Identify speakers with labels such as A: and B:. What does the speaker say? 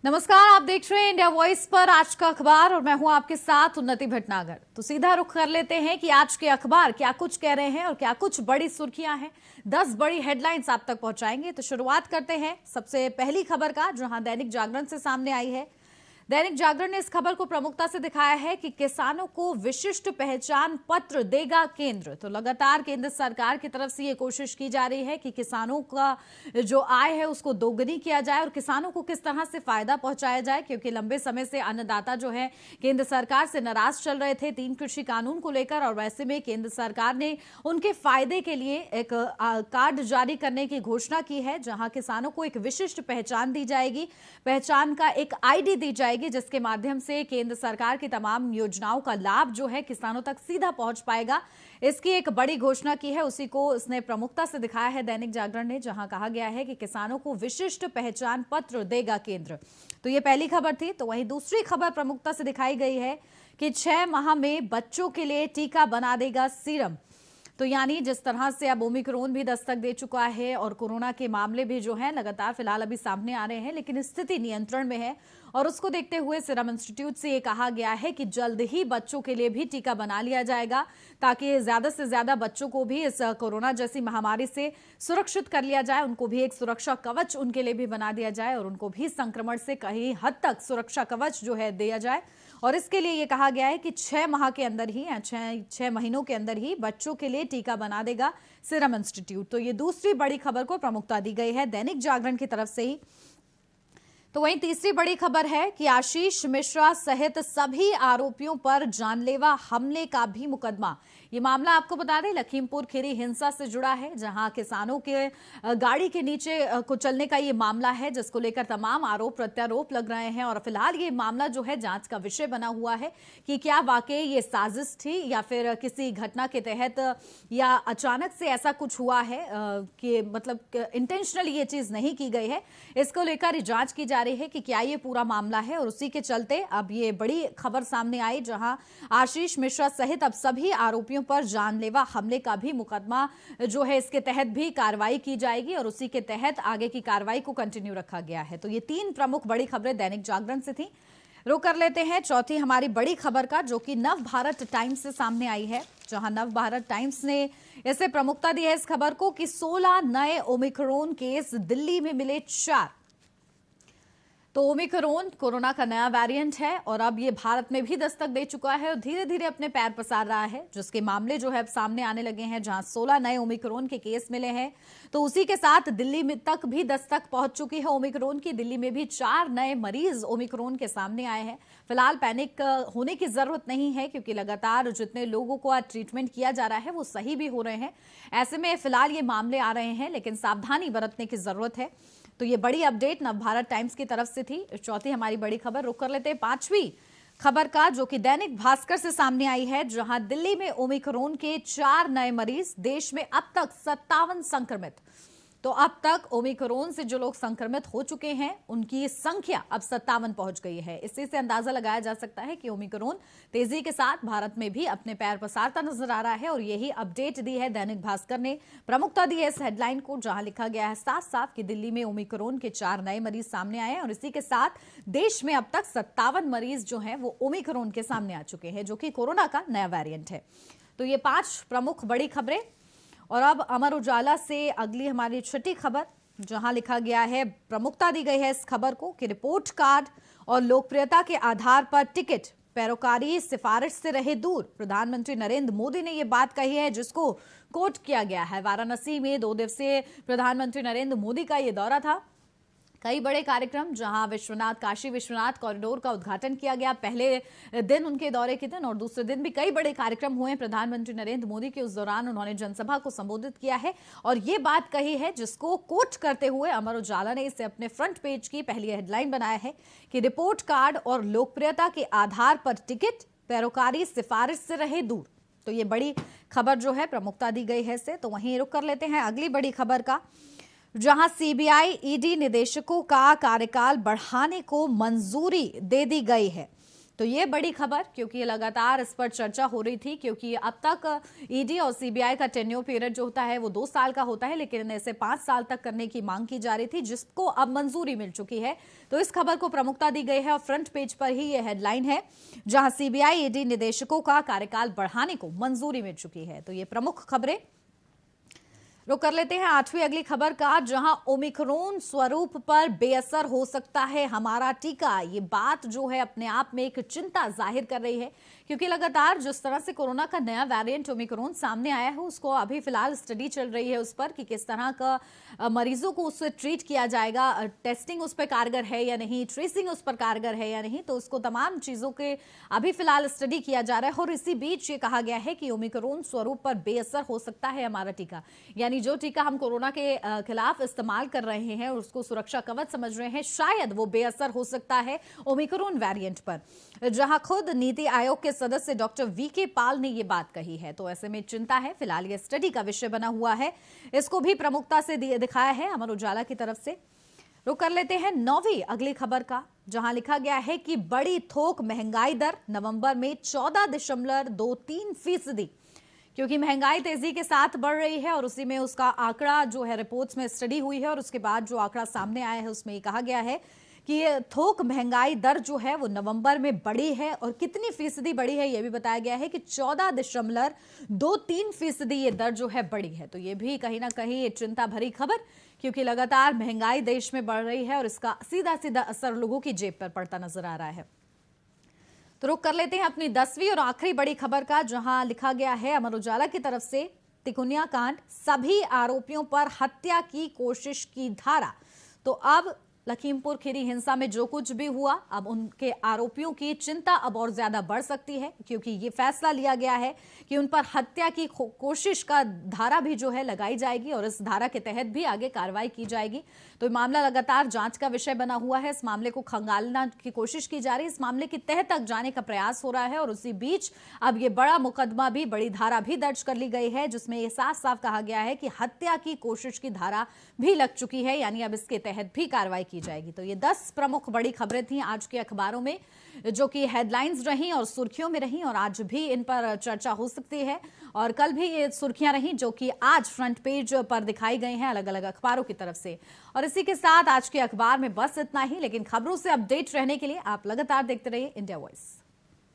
A: नमस्कार, आप देख रहे हैं इंडिया वॉइस पर आज का अखबार और मैं हूं आपके साथ उन्नति भटनागर। तो सीधा रुख कर लेते हैं कि आज के अखबार क्या कुछ कह रहे हैं और क्या कुछ बड़ी सुर्खियां हैं। 10 बड़ी हेडलाइंस आप तक पहुंचाएंगे। तो शुरुआत करते हैं सबसे पहली खबर का, जहां दैनिक जागरण से सामने आई है। दैनिक जागरण ने इस खबर को प्रमुखता से दिखाया है कि किसानों को विशिष्ट पहचान पत्र देगा केंद्र। तो लगातार केंद्र सरकार की तरफ से ये कोशिश की जा रही है कि किसानों का जो आय है उसको दोगुनी किया जाए और किसानों को किस तरह से फायदा पहुंचाया जाए, क्योंकि लंबे समय से अन्नदाता जो है केंद्र सरकार से नाराज चल रहे थे 3 कृषि कानून को लेकर। और वैसे में केंद्र सरकार ने उनके फायदे के लिए एक कार्ड जारी करने की घोषणा की है, जहां किसानों को एक विशिष्ट पहचान दी जाएगी, पहचान का एक आईडी दी जाएगी, जिसके माध्यम से केंद्र सरकार की तमाम योजनाओं का लाभ जो है किसानों तक सीधा पहुंच पाएगा। इसकी एक बड़ी घोषणा की है, उसी को इसने प्रमुखता से दिखाया है दैनिक जागरण ने, जहां कहा गया है कि किसानों को विशिष्ट पहचान पत्र देगा केंद्र। तो ये पहली खबर थी। तो वहीं दूसरी खबर प्रमुखता से दिखाई गई है कि 6 माह में बच्चों के लिए टीका बना देगा सीरम। तो यानी जिस तरह से अब ओमिक्रॉन भी दस्तक दे चुका है और कोरोना के मामले भी जो है लगातार फिलहाल अभी सामने आ रहे हैं, लेकिन स्थिति नियंत्रण में है और उसको देखते हुए सीरम इंस्टीट्यूट से ये कहा गया है कि जल्द ही बच्चों के लिए भी टीका बना लिया जाएगा, ताकि ज्यादा से ज्यादा बच्चों को भी इस कोरोना जैसी महामारी से सुरक्षित कर लिया जाए, उनको भी एक सुरक्षा कवच उनके लिए भी बना दिया जाए और उनको भी संक्रमण से कहीं हद तक सुरक्षा कवच जो है दिया जाए। और इसके लिए ये कहा गया है कि 6 माह के अंदर ही, 6 महीनों के अंदर ही बच्चों के लिए टीका बना देगा सीरम इंस्टीट्यूट। तो ये दूसरी बड़ी खबर को प्रमुखता दी गई है दैनिक जागरण की तरफ से ही। तो वहीं तीसरी बड़ी खबर है कि आशीष मिश्रा सहित सभी आरोपियों पर जानलेवा हमले का भी मुकदमा। ये मामला आपको बता दें लखीमपुर खीरी हिंसा से जुड़ा है, जहां किसानों के गाड़ी के नीचे कुचलने का ये मामला है, जिसको लेकर तमाम आरोप प्रत्यारोप लग रहे हैं। और फिलहाल ये मामला जो है जांच का विषय बना हुआ है कि क्या वाकई ये साजिश थी या फिर किसी घटना के तहत या अचानक से ऐसा कुछ हुआ है कि मतलब इंटेंशनली ये चीज नहीं की गई है। इसको लेकर जांच की जा रही है कि क्या ये पूरा मामला है। और उसी के चलते अब ये बड़ी खबर सामने आई, जहां आशीष मिश्रा सहित अब सभी आरोपियों पर जानलेवा हमले का भी मुकदमा जो है इसके तहत भी कार्रवाई की जाएगी और उसी के तहत आगे की कार्रवाई को कंटिन्यू रखा गया है। तो ये 3 प्रमुख बड़ी खबरें दैनिक जागरण से थी। रुक कर लेते हैं चौथी हमारी बड़ी खबर का, जो कि नव भारत टाइम्स से सामने आई है, जहां नव भारत टाइम्स ने इसे प्रमुखता दी है इस खबर को कि 16 नए ओमिक्रॉन केस दिल्ली में मिले 4। तो ओमिक्रॉन कोरोना का नया वेरिएंट है और अब ये भारत में भी दस्तक दे चुका है और धीरे धीरे अपने पैर पसार रहा है, जिसके मामले जो है अब सामने आने लगे हैं, जहां 16 नए ओमिक्रॉन के केस मिले हैं। तो उसी के साथ दिल्ली में तक भी दस्तक पहुंच चुकी है ओमिक्रॉन की। दिल्ली में भी 4 नए मरीज ओमिक्रॉन के सामने आए हैं। फिलहाल पैनिक होने की जरूरत नहीं है, क्योंकि लगातार जितने लोगों को आज ट्रीटमेंट किया जा रहा है वो सही भी हो रहे हैं। ऐसे में फिलहाल ये मामले आ रहे हैं, लेकिन सावधानी बरतने की जरूरत है। तो ये बड़ी अपडेट नव भारत टाइम्स की तरफ से थी। चौथी हमारी बड़ी खबर रुक कर लेते हैं पांचवी खबर का, जो कि दैनिक भास्कर से सामने आई है, जहां दिल्ली में ओमिक्रॉन के 4 नए मरीज, देश में अब तक 57 संक्रमित। तो अब तक ओमिक्रॉन से जो लोग संक्रमित हो चुके हैं उनकी संख्या अब 57 पहुंच गई है। इसी से अंदाजा लगाया जा सकता है कि ओमिक्रॉन तेजी के साथ भारत में भी अपने पैर पसारता नजर आ रहा है और यही अपडेट दी है दैनिक भास्कर ने, प्रमुखता दी है इस हेडलाइन को, जहां लिखा गया है साफ साफ कि दिल्ली में ओमिक्रॉन के 4 नए मरीज सामने आए हैं और इसी के साथ देश में अब तक 57 मरीज जो है वो ओमिक्रॉन के सामने आ चुके हैं, जो कि कोरोना का नया वेरिएंट है। तो ये 5 प्रमुख बड़ी खबरें। और अब अमर उजाला से अगली हमारी छठी खबर, जहां लिखा गया है, प्रमुखता दी गई है इस खबर को कि रिपोर्ट कार्ड और लोकप्रियता के आधार पर टिकट, पैरोकारी सिफारिश से रहे दूर। प्रधानमंत्री नरेंद्र मोदी ने यह बात कही है, जिसको कोट किया गया है। वाराणसी में 2 दिवसीय प्रधानमंत्री नरेंद्र मोदी का यह दौरा था। कई बड़े कार्यक्रम, जहां विश्वनाथ काशी विश्वनाथ कॉरिडोर का उद्घाटन किया गया पहले दिन उनके दौरे के दिन, और दूसरे दिन भी कई बड़े कार्यक्रम हुए प्रधानमंत्री नरेंद्र मोदी के। उस दौरान उन्होंने जनसभा को संबोधित किया है और ये बात कही है, जिसको कोट करते हुए अमर उजाला ने इसे अपने फ्रंट पेज की पहली हेडलाइन बनाया है कि रिपोर्ट कार्ड और लोकप्रियता के आधार पर टिकट, पैरोकारी सिफारिश से रहे दूर। तो ये बड़ी खबर जो है प्रमुखता दी गई है इसे। तो वहीं रुक कर लेते हैं अगली बड़ी खबर का, जहां सीबीआई ईडी निदेशकों का कार्यकाल बढ़ाने को मंजूरी दे दी गई है। तो ये बड़ी खबर, क्योंकि लगातार इस पर चर्चा हो रही थी, क्योंकि अब तक ईडी और सीबीआई का टेन्योर पीरियड जो होता है वो 2 साल का होता है, लेकिन इसे 5 साल तक करने की मांग की जा रही थी, जिसको अब मंजूरी मिल चुकी है। तो इस खबर को प्रमुखता दी गई है और फ्रंट पेज पर ही ये हेडलाइन है, जहां सीबीआई ईडी निदेशकों का कार्यकाल बढ़ाने को मंजूरी मिल चुकी है। तो ये प्रमुख खबरें। रुक कर लेते हैं 8वीं अगली खबर का, जहां ओमिक्रॉन स्वरूप पर बेअसर हो सकता है हमारा टीका। ये बात जो है अपने आप में एक चिंता जाहिर कर रही है, क्योंकि लगातार जिस तरह से कोरोना का नया वेरिएंट ओमिक्रॉन सामने आया है, उसको अभी फिलहाल स्टडी चल रही है उस पर कि किस तरह का मरीजों को उससे ट्रीट किया जाएगा, टेस्टिंग उस पर कारगर है या नहीं, ट्रेसिंग उस पर कारगर है या नहीं। तो उसको तमाम चीजों के अभी फिलहाल स्टडी किया जा रहा है। और इसी बीच ये कहा गया है कि ओमिक्रॉन स्वरूप पर बेअसर हो सकता है हमारा टीका, यानी जो टीका हम कोरोना के खिलाफ इस्तेमाल कर रहे हैं और उसको सुरक्षा कवच समझ रहे हैं, शायद वो बेअसर हो सकता है ओमिक्रॉन वेरिएंट पर, जहां खुद नीति आयोग के सदस्य डॉक्टर वीके पाल ने ये बात कही है। तो ऐसे में चिंता है। फिलहाल ये स्टडी का विषय बना हुआ है, इसको भी प्रमुखता से दिखाया है अमर उजाला की तरफ से। रुक कर लेते हैं 9वीं अगली खबर का, जहां लिखा गया है कि बड़ी थोक महंगाई दर नवंबर में 14.23%, क्योंकि महंगाई तेजी के साथ बढ़ रही है और उसी में उसका आंकड़ा जो है रिपोर्ट्स में स्टडी हुई है और उसके बाद जो आंकड़ा सामने आया है उसमें ये कहा गया है कि ये थोक महंगाई दर जो है वो नवंबर में बढ़ी है। और कितनी फीसदी बढ़ी है ये भी बताया गया है कि 14.23% ये दर जो है बढ़ी है। तो ये भी कहीं ना कहीं चिंता भरी खबर, क्योंकि लगातार महंगाई देश में बढ़ रही है और इसका सीधा सीधा असर लोगों की जेब पर पड़ता नजर आ रहा है। तो रुक कर लेते हैं अपनी 10वीं और आखिरी बड़ी खबर का, जहां लिखा गया है अमर उजाला की तरफ से, तिकोनिया कांड, सभी आरोपियों पर हत्या की कोशिश की धारा। तो अब लखीमपुर खीरी हिंसा में जो कुछ भी हुआ, अब उनके आरोपियों की चिंता अब और ज्यादा बढ़ सकती है, क्योंकि ये फैसला लिया गया है कि उन पर हत्या की कोशिश का धारा भी जो है लगाई जाएगी और इस धारा के तहत भी आगे कार्रवाई की जाएगी। तो ये मामला लगातार जांच का विषय बना हुआ है। इस मामले को खंगालना की कोशिश की जा रही है, इस मामले की तह तक जाने का प्रयास हो रहा है और उसी बीच अब ये बड़ा मुकदमा भी, बड़ी धारा भी दर्ज कर ली गई है, जिसमें ये साफ साफ कहा गया है कि हत्या की कोशिश की धारा भी लग चुकी है, यानी अब इसके तहत भी कार्रवाई की जाएगी। तो ये 10 प्रमुख बड़ी खबरें थी आज के अखबारों में, जो कि हेडलाइंस रही और सुर्खियों में रही, और आज भी इन पर चर्चा हो सकती है और कल भी ये सुर्खियां रही, जो कि आज फ्रंट पेज पर दिखाई गई हैं अलग अलग अखबारों की तरफ से। और इसी के साथ आज के अखबार में बस इतना ही, लेकिन खबरों से अपडेट रहने के लिए आप लगातार देखते रहिए इंडिया वॉइस।